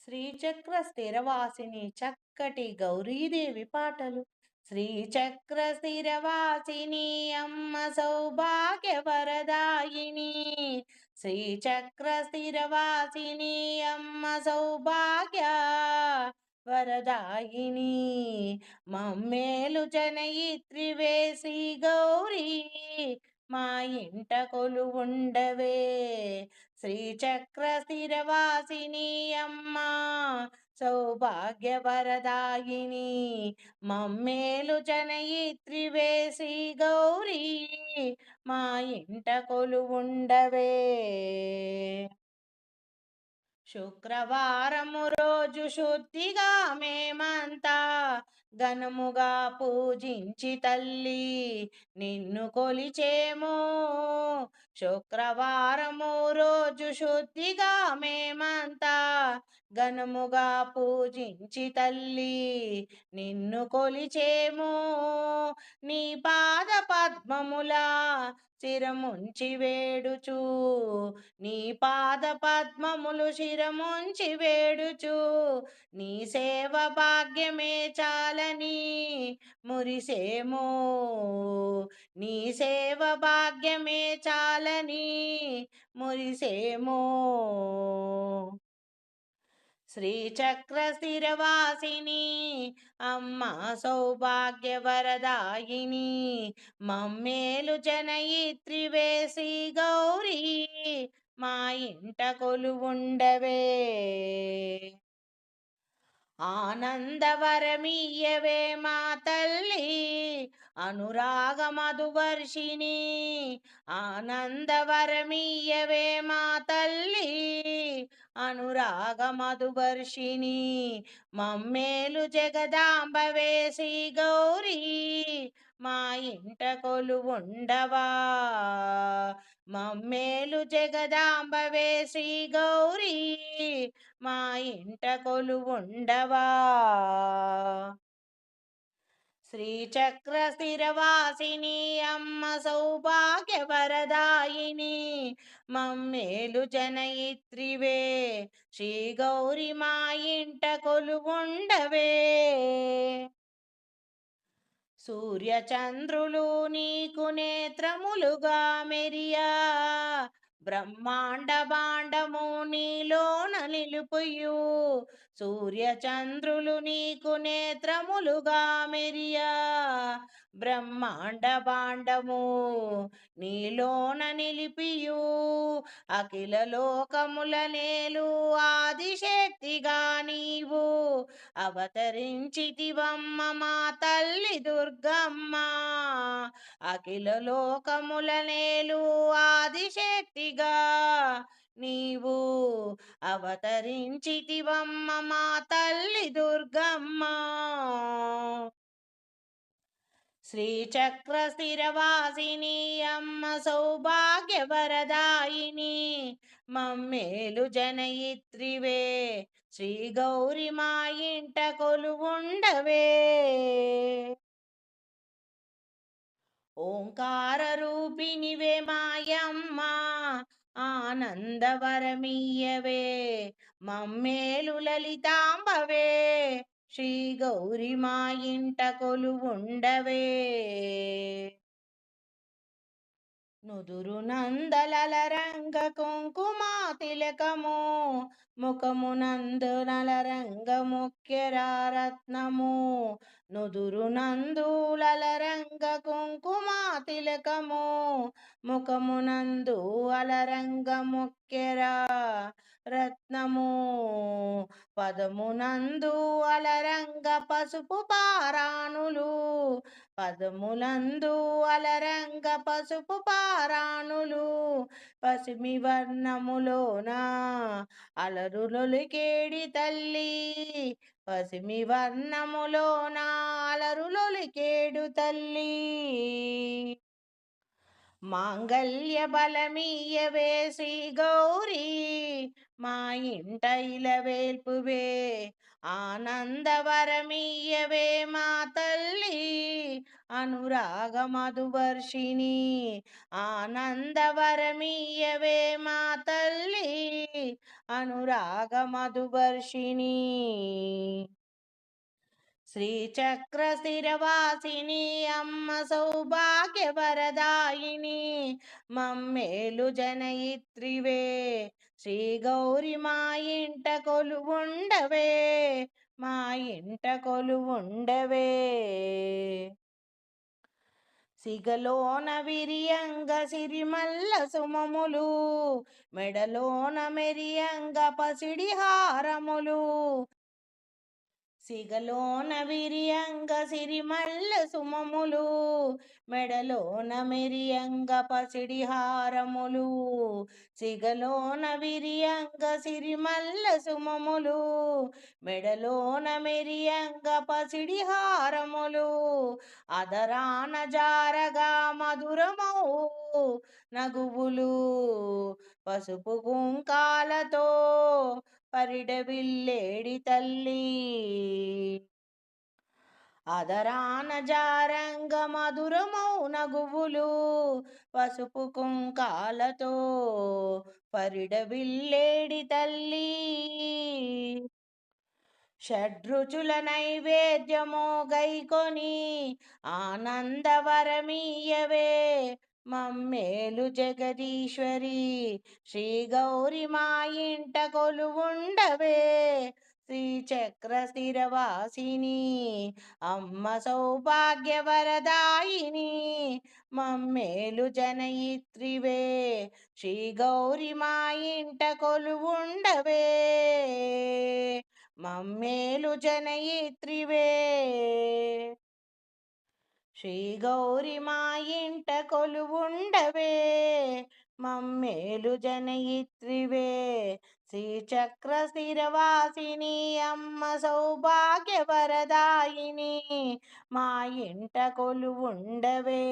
శ్రీచక్ర స్థిరవాసిని చక్కటి గౌరీదేవి పాటలు. శ్రీచక్ర స్థిరవాసిని అమ్మ సౌభాగ్య వరదాయిని. శ్రీచక్ర స్థిరవాసిని అమ్మ సౌభాగ్య వరదాయిని. మమ్మేలు జనయిత్రివే శ్రీ గౌరీ, మా ఇంట కొలువుండవే. శ్రీచక్ర స్థిరవాసిని అమ్మ సౌభాగ్య వరదాయిని. మమ్మేలు జనయిత్రివే శ్రీ గౌరీ, మా ఇంట కొలువుండవే. శుక్రవారము రోజు శుద్ధిగా మేమంతా ఘనముగా పూజించి తల్లి నిన్ను కొలిచేము. శుక్రవారము రోజు శుద్ధిగా మేమంతా ఘనముగా పూజించి తల్లి నిన్ను కొలిచేము. నీ పాద పద్మములా శిరముంచి వేడుచు, నీ పాద పద్మములు శిరముంచి వేడుచు, నీ సేవ భాగ్యమే చాలని మురిసేమో. నీ సేవ భాగ్యమే చాలని మురిసేమో. శ్రీచక్ర స్థిరవాసిని అమ్మ సౌభాగ్య వరదాయిని. మమ్మేలు జనయిత్రివే శ్రీ గౌరీ, మా ఇంట కొలువుండవే. ఆనందవరమీయవే మా తల్లి అనురాగ మధువర్షిణి. ఆనందవరమీయవే మా తల్లి అనురాగ మధువర్షిణి. మమ్మేలు జగదాంబవే శ్రీ గౌరీ, మా ఇంట కొలువుండవా. మమ్మేలు జగదాంబవే శ్రీ గౌరీ, మా ఇంట కొలువుండవా. శ్రీచక్ర స్థిరవాసిని అమ్మ సౌభాగ్య వరదాయిని. మమ్మేలు జనయిత్రివే శ్రీ గౌరి, మా ఇంట కొలువుండవే. సూర్యచంద్రులు నీకు నేత్రములుగా మెరియా, బ్రహ్మాండ భాండము నీలోన నిలుపుయు. సూర్యచంద్రులు నీకు నేత్రములుగా మెరియా, బ్రహ్మాండ భాండము నీలోన నిలిపియు. అఖిల లోకముల నేలు ఆదిశక్తిగా నీవు అవతరించితివమ్మ మా తల్లి దుర్గమ్మ. అఖిల లోకముల నేలు ఆదిశక్తిగా నీవు అవతరించితివమ్మ మా తల్లి దుర్గమ్మ. శ్రీచక్ర స్థిరవాసిని అమ్మ సౌభాగ్య వరదాయిని. మమ్మేలు జనయిత్రివే శ్రీ గౌరి, మా ఇంట కొలువుండవే. ఓంకార రూపిణివే మాయమ్మ ఆనందవరమీయవే. మమ్మేలు లలితాంబవే శ్రీ గౌరి, మా ఇంట కొలువుండవే. నుదురు నందలల రంగ కుంకుమ తిలకము, ముఖమునందు నలరంగ ముఖ్యరారత్నము. నుదురు నందులల రంగ కుంకుమ తిలకము, ముఖమునందు అలరంగ ముఖ్యరా రత్నము. పదమునందు అలరంగ పసుపు పారాణులు, పదములందు అలరంగ పసుపు పారాణులు. పసిమి వర్ణములోన అలరులొలికేడి తల్లి, పసిమి వర్ణములోన అలరులొలికేడు తల్లి. మాంగళ్య బలమీయవే శ్రీ గౌరీ, మా ఇంట ఇలవేల్పువే ఆనందవరమీయవే మా తల్లి అనురాగ మధువర్షిణి ఆనందవరమీయవే మా తల్లి అనురాగ మధువర్షిణి శ్రీచక్ర స్థిరవాసిని అమ్మ సౌభాగ్యవరదాయిని మమ్మేలు జనయిత్రివే శ్రీ గౌరి మా ఇంట కొలువుండవే మా ఇంట కొలువుండవే సిగలోన విరియంగ సిరిమల్ల సుమములు మెడలోన మెరియంగ పసిడి హారములు సిగలోన విరియంగ సిరిమల్ల సుమములు మెడలోన మెరియంగ పసిడి హారములు సిగలోన విరియంగ సిరిమల్ల సుమములు మెడలోన మెరియంగ పసిడి హారములు అదరాన జారగా మధురమౌ నగువులు పసుపు కుంకాలతో పరిడవిల్లేడి తల్లి అదరాన జారంగ మధురమౌ నగువులు పసుపు కుంకాలతో పరిడవిల్లేడి తల్లి షడ్రుచుల నైవేద్యమో గైకొని ఆనందవరమీయవే మమ్మేలు జగదీశ్వరి శ్రీ గౌరి మా ఇంట కొలువుండవే శ్రీచక్ర స్థిరవాసిని అమ్మ సౌభాగ్యవరదాయిని మమ్మేలు జనయిత్రివే శ్రీ గౌరి మా ఇంట కొలువుండవే మమ్మేలు జనయిత్రివే శ్రీ గౌరి మా ఇంట కొలువుండవే మమ్మేలు జనయిత్రివే శ్రీచక్ర స్థిరవాసిని అమ్మ సౌభాగ్యవరదాయిని మా ఇంట కొలువుండవే